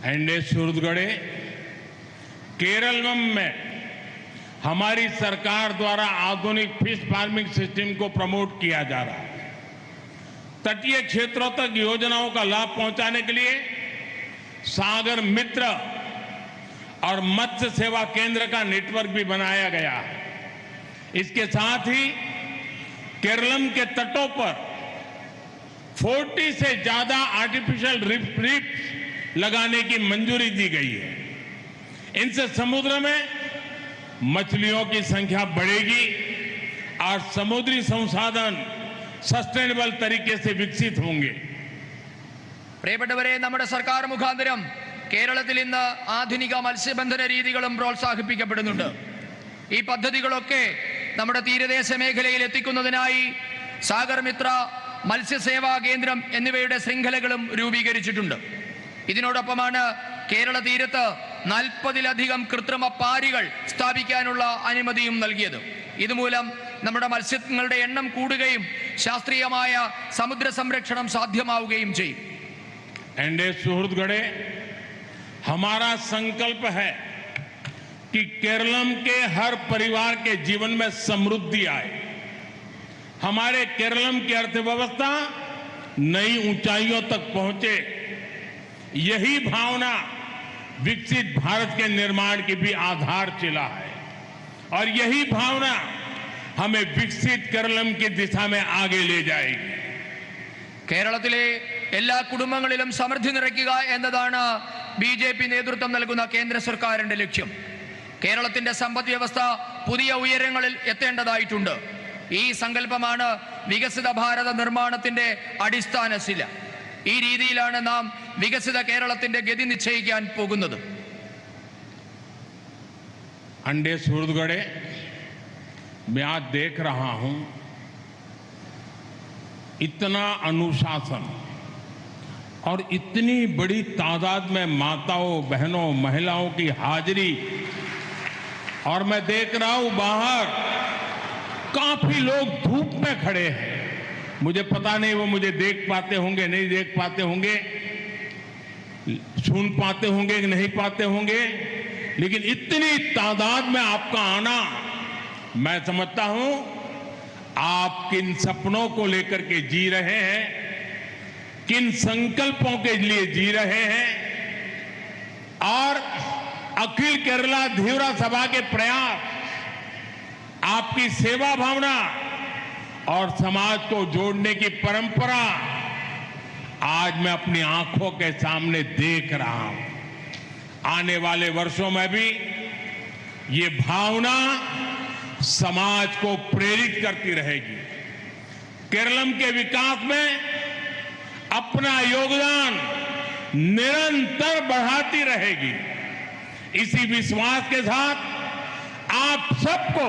एंडे सूरजगढ़े केरल में हमारी सरकार द्वारा आधुनिक फिश फार्मिंग सिस्टम को प्रमोट किया जा रहा है। तटीय क्षेत्रों तक योजनाओं का लाभ पहुंचाने के लिए सागर मित्र और मत्स्य सेवा केंद्र का नेटवर्क भी बनाया गया है। इसके साथ ही केरलम के तटों पर 40 से ज्यादा आर्टिफिशियल रीफ्स लगाने की मंजूरी दी गई है। इनसे समुद्र में मछलियों की संख्या बढ़ेगी और समुद्री संसाधन सस्टेनेबल तरीके से विकसित होंगे। പ്രിയപ്പെട്ടവരെ, നമ്മുടെ സർക്കാർ മുഖാന്തരം കേരളത്തിൽ ഇന്ന് ആധുനിക മത്സ്യബന്ധന രീതികളും പ്രോത്സാഹിപ്പിക്കപ്പെടുന്നുണ്ട്. ഈ പദ്ധതികളൊക്കെ നമ്മുടെ തീരദേശ മേഖലയിൽ എത്തിക്കുന്നതിനായി സാഗർ മിത്ര, മത്സ്യസേവാ കേന്ദ്രം എന്നിവയുടെ ശൃംഖലകളും രൂപീകരിച്ചിട്ടുണ്ട്. ഇതിനോടൊപ്പമാണ് കേരള തീരത്ത് 40-ലധികം കൃത്രിമ പാരികൾ സ്ഥാപിക്കാനുള്ള അനുമതിയും നൽകിയത്. ഇതുമൂലം നമ്മുടെ മത്സ്യങ്ങളുടെ എണ്ണം കൂടുകയും ശാസ്ത്രീയമായ സമുദ്ര സംരക്ഷണം സാധ്യമാവുകയും ചെയ്യും. एंडे सुहृदगढ़े, हमारा संकल्प है कि केरलम के हर परिवार के जीवन में समृद्धि आए। हमारे केरलम की अर्थव्यवस्था नई ऊंचाइयों तक पहुंचे। यही भावना विकसित भारत के निर्माण की भी आधारशिला है और यही भावना हमें विकसित केरलम की दिशा में आगे ले जाएगी. കേരളത്തിലെ എല്ലാ കുടുംബങ്ങളിലും സമൃദ്ധി നിറയ്ക്കുക എന്നതാണ് ബിജെപി നേതൃത്വം നൽകുന്ന കേന്ദ്ര സർക്കാരിന്റെ ലക്ഷ്യം. കേരളത്തിന്റെ സമ്പദ് വ്യവസ്ഥ പുതിയ ഉയരങ്ങളിൽ എത്തേണ്ടതായിട്ടുണ്ട്. ഈ സങ്കല്പമാണ് വികസിത ഭാരത നിർമ്മാണത്തിന്റെ അടിസ്ഥാന ശില. ഈ രീതിയിലാണ് നാം വികസിത കേരളത്തിന്റെ ഗതി നിശ്ചയിക്കാൻ പോകുന്നത്. अंडे सूरजगढ़े, मैं आज देख रहा हूं इतना अनुशासन और इतनी बड़ी तादाद में माताओं, बहनों, महिलाओं की हाजिरी, और मैं देख रहा हूं बाहर काफी लोग धूप में खड़े हैं. मुझे पता नहीं वो मुझे देख पाते होंगे, नहीं देख पाते होंगे, सुन पाते होंगे कि नहीं पाते होंगे, लेकिन इतनी तादाद में आपका आना, मैं समझता हूं आप किन सपनों को लेकर के जी रहे हैं, किन संकल्पों के लिए जी रहे हैं, और अखिल केरला धीवरा सभा के प्रयास, आपकी सेवा भावना और समाज को जोड़ने की परंपरा आज मैं अपनी आंखों के सामने देख रहा हूं. आने वाले वर्षों में भी ये भावना समाज को प्रेरित करती रहेगी. केरलम के विकास में अपना योगदान निरंतर बढ़ाती रहेगी. इसी विश्वास के साथ आप सबको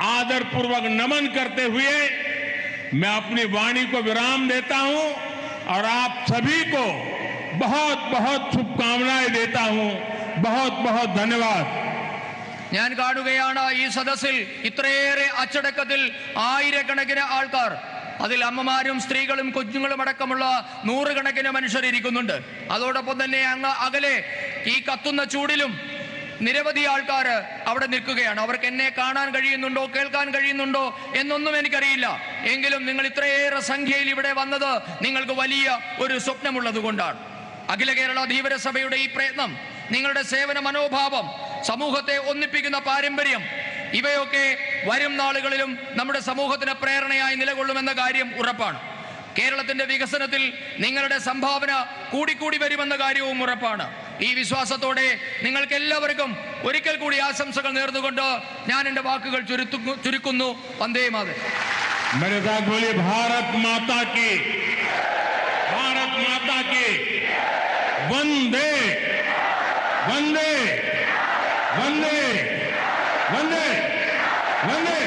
आदरपूर्वक नमन करते हुए मैं अपनी वाणी को विराम देता हूं और आप सभी को बहुत बहुत शुभकामनाएं देता हूं. बहुत बहुत धन्यवाद. ഞാൻ കാണുകയാണ് ഈ സദസ്സിൽ ഇത്രയേറെ അച്ചടക്കത്തിൽ ആയിരക്കണക്കിന് ആൾക്കാർ, അതിൽ അമ്മമാരും സ്ത്രീകളും കുഞ്ഞുങ്ങളും അടക്കമുള്ള നൂറുകണക്കിന് മനുഷ്യർ ഇരിക്കുന്നുണ്ട്. അതോടൊപ്പം തന്നെ അങ്ങ് അകലെ ഈ കത്തുന്ന ചൂടിലും നിരവധി ആൾക്കാർ അവിടെ നിൽക്കുകയാണ്. അവർക്ക് എന്നെ കാണാൻ കഴിയുന്നുണ്ടോ, കേൾക്കാൻ കഴിയുന്നുണ്ടോ എന്നൊന്നും എനിക്കറിയില്ല. എങ്കിലും നിങ്ങൾ ഇത്രയേറെ സംഖ്യയിൽ ഇവിടെ വന്നത് നിങ്ങൾക്ക് വലിയ ഒരു സ്വപ്നമുള്ളത് കൊണ്ടാണ്. അഖില കേരള ധീവര സഭയുടെ ഈ പ്രയത്നം, നിങ്ങളുടെ സേവന മനോഭാവം, സമൂഹത്തെ ഒന്നിപ്പിക്കുന്ന പാരമ്പര്യം, ഇവയൊക്കെ വരും നാളുകളിലും നമ്മുടെ സമൂഹത്തിന് പ്രേരണയായി നിലകൊള്ളുമെന്ന കാര്യം ഉറപ്പാണ്. കേരളത്തിന്റെ വികസനത്തിൽ നിങ്ങളുടെ സംഭാവന കൂടിക്കൂടി വരുമെന്ന കാര്യവും ഉറപ്പാണ്. ഈ വിശ്വാസത്തോടെ നിങ്ങൾക്ക് എല്ലാവർക്കും ഒരിക്കൽ കൂടി ആശംസകൾ നേർന്നുകൊണ്ട് ഞാൻ എന്റെ വാക്കുകൾ ചുരുക്കുന്നു. വന്ദേ മാതരം. भारत माता की, भारत माता की, वंदे वंदे वंदे वंदे वंदे.